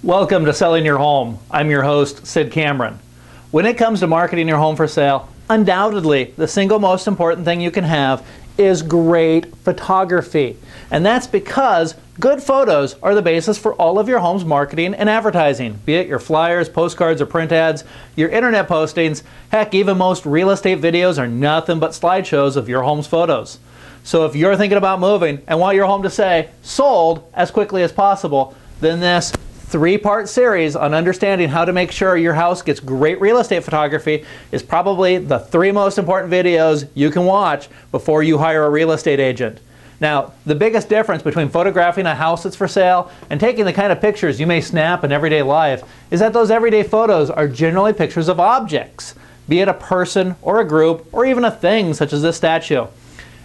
Welcome to Selling Your Home. I'm your host, Sid Cameron. When it comes to marketing your home for sale, undoubtedly the single most important thing you can have is great photography. And that's because good photos are the basis for all of your home's marketing and advertising, be it your flyers, postcards, or print ads, your internet postings. Heck, even most real estate videos are nothing but slideshows of your home's photos. So if you're thinking about moving and want your home to say sold as quickly as possible, then this three-part series on understanding how to make sure your house gets great real estate photography is probably the three most important videos you can watch before you hire a real estate agent. Now, the biggest difference between photographing a house that's for sale and taking the kind of pictures you may snap in everyday life is that those everyday photos are generally pictures of objects, be it a person or a group or even a thing such as this statue.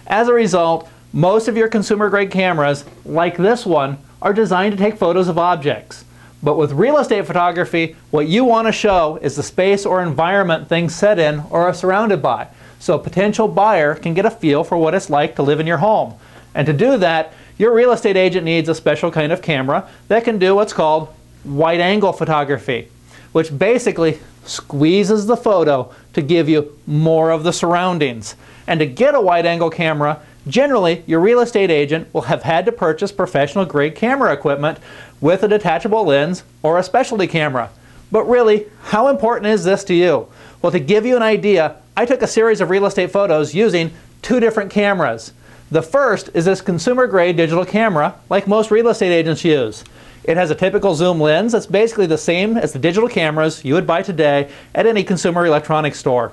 As a result, most of your consumer-grade cameras, like this one, are designed to take photos of objects. But with real estate photography, what you want to show is the space or environment things set in or are surrounded by, so a potential buyer can get a feel for what it's like to live in your home. And to do that, your real estate agent needs a special kind of camera that can do what's called wide-angle photography, which basically squeezes the photo to give you more of the surroundings. And to get a wide-angle camera, generally, your real estate agent will have had to purchase professional-grade camera equipment with a detachable lens or a specialty camera. But really, how important is this to you? Well, to give you an idea, I took a series of real estate photos using two different cameras. The first is this consumer-grade digital camera like most real estate agents use. It has a typical zoom lens that's basically the same as the digital cameras you would buy today at any consumer electronics store.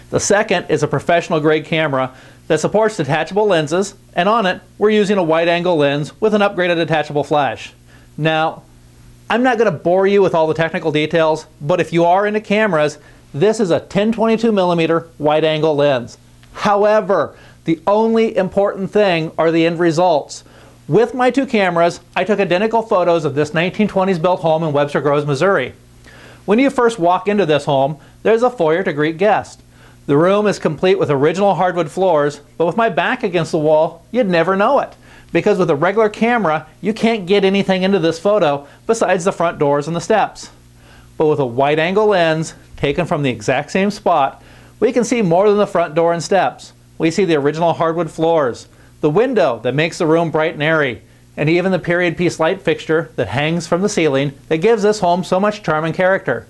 The second is a professional-grade camera that supports detachable lenses, and on it we're using a wide-angle lens with an upgraded detachable flash. Now, I'm not going to bore you with all the technical details, but if you are into cameras, this is a 10-22mm wide-angle lens. However, the only important thing are the end results. With my two cameras, I took identical photos of this 1920s built home in Webster Groves, Missouri. When you first walk into this home, there's a foyer to greet guests. The room is complete with original hardwood floors, but with my back against the wall, you'd never know it. Because with a regular camera, you can't get anything into this photo besides the front doors and the steps. But with a wide-angle lens, taken from the exact same spot, we can see more than the front door and steps. We see the original hardwood floors, the window that makes the room bright and airy, and even the period piece light fixture that hangs from the ceiling that gives this home so much charm and character.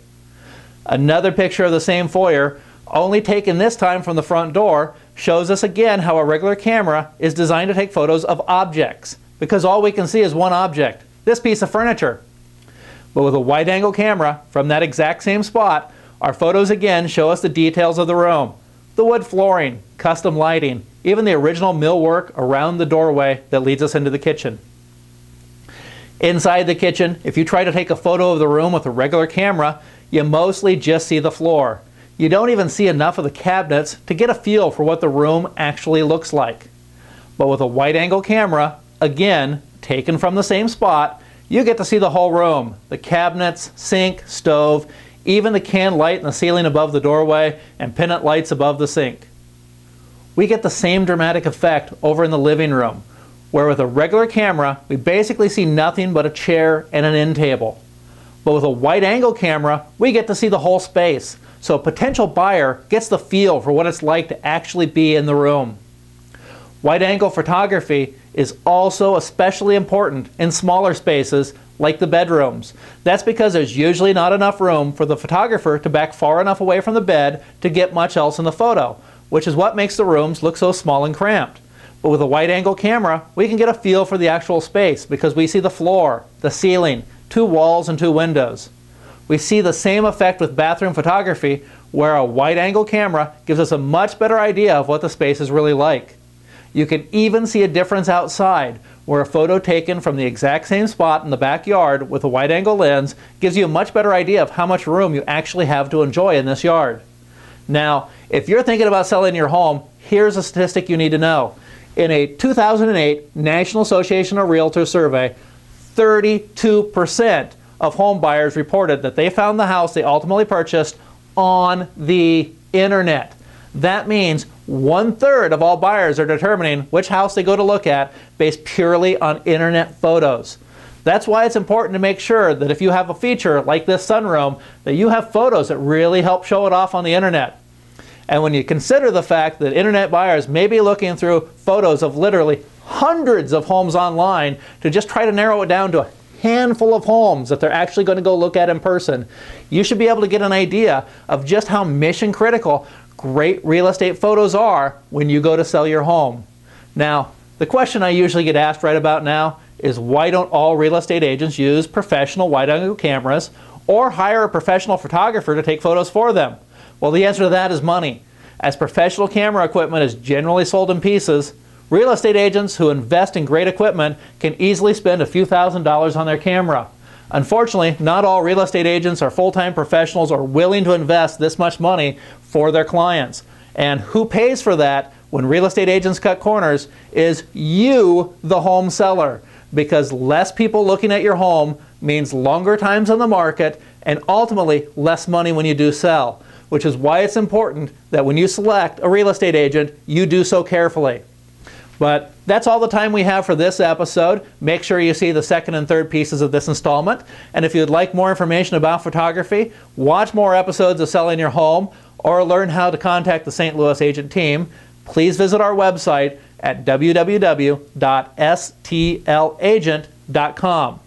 Another picture of the same foyer, only taken this time from the front door, shows us again how a regular camera is designed to take photos of objects, because all we can see is one object, this piece of furniture. But with a wide-angle camera from that exact same spot, our photos again show us the details of the room, the wood flooring, custom lighting, even the original millwork around the doorway that leads us into the kitchen. Inside the kitchen, if you try to take a photo of the room with a regular camera, you mostly just see the floor. You don't even see enough of the cabinets to get a feel for what the room actually looks like. But with a wide-angle camera, again, taken from the same spot, you get to see the whole room, the cabinets, sink, stove, even the can light in the ceiling above the doorway and pendant lights above the sink. We get the same dramatic effect over in the living room, where with a regular camera, we basically see nothing but a chair and an end table. But with a wide-angle camera, we get to see the whole space, so a potential buyer gets the feel for what it's like to actually be in the room. Wide-angle photography is also especially important in smaller spaces like the bedrooms. That's because there's usually not enough room for the photographer to back far enough away from the bed to get much else in the photo, which is what makes the rooms look so small and cramped. But with a wide-angle camera, we can get a feel for the actual space because we see the floor, the ceiling, two walls, and two windows. We see the same effect with bathroom photography, where a wide-angle camera gives us a much better idea of what the space is really like. You can even see a difference outside, where a photo taken from the exact same spot in the backyard with a wide-angle lens gives you a much better idea of how much room you actually have to enjoy in this yard. Now, if you're thinking about selling your home, here's a statistic you need to know. In a 2008 National Association of Realtors survey, 32% of home buyers reported that they found the house they ultimately purchased on the internet. That means 1/3 of all buyers are determining which house they go to look at based purely on internet photos. That's why it's important to make sure that if you have a feature like this sunroom, that you have photos that really help show it off on the internet. And when you consider the fact that internet buyers may be looking through photos of literally hundreds of homes online to just try to narrow it down to a handful of homes that they're actually going to go look at in person, you should be able to get an idea of just how mission critical great real estate photos are when you go to sell your home. Now, the question I usually get asked right about now is, why don't all real estate agents use professional wide-angle cameras or hire a professional photographer to take photos for them? Well, the answer to that is money. As professional camera equipment is generally sold in pieces, real estate agents who invest in great equipment can easily spend a few $1,000s on their camera. Unfortunately, not all real estate agents are full-time professionals or willing to invest this much money for their clients. And who pays for that when real estate agents cut corners is you, the home seller, because less people looking at your home means longer times on the market and ultimately less money when you do sell, which is why it's important that when you select a real estate agent, you do so carefully. But that's all the time we have for this episode. Make sure you see the second and third pieces of this installment. And if you'd like more information about photography, watch more episodes of Selling Your Home, or learn how to contact the St. Louis agent team, please visit our website at www.stlagent.com.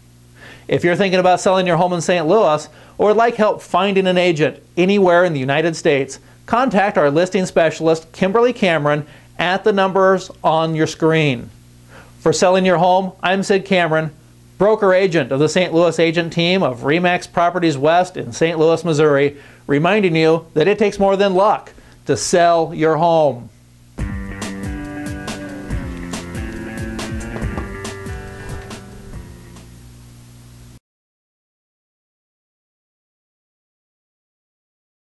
If you're thinking about selling your home in St. Louis, or would like help finding an agent anywhere in the United States, contact our listing specialist, Kimberly Cameron, at the numbers on your screen. For Selling Your Home, I'm Sid Cameron, broker agent of the St. Louis agent team of RE/MAX Properties West in St. Louis, Missouri, reminding you that it takes more than luck to sell your home.